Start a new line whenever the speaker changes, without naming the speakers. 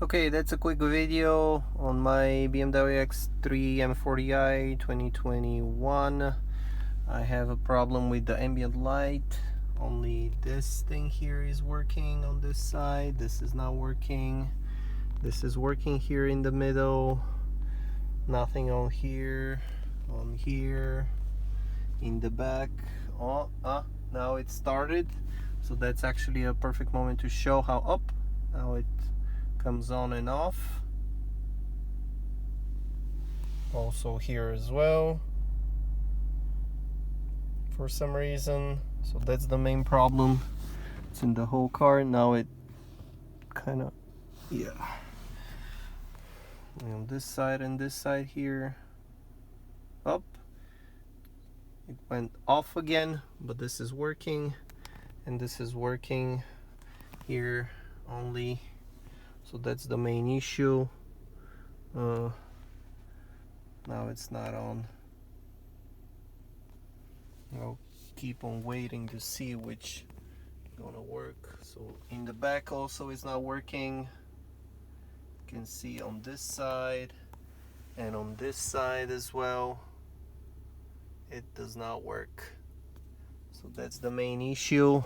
Okay, that's a quick video on my BMW X3 M40i 2021. I have a problem with the ambient light. Only this thing here is working on this side. This is not working. This is working here in the middle. Nothing on here, in the back. Now it started. So that's actually a perfect moment to show how up. Now it comes on and off. Also here as well, for some reason. So that's the main problem. It's in the whole car. Now it kind of, yeah. On this side and this side here, up. It went off again, but this is working, and this is working here only. So that's the main issue. Now it's not on. I'll keep on waiting to see which is gonna work. So in the back also it's not working. You can see on this side and on this side as well, it does not work. So that's the main issue.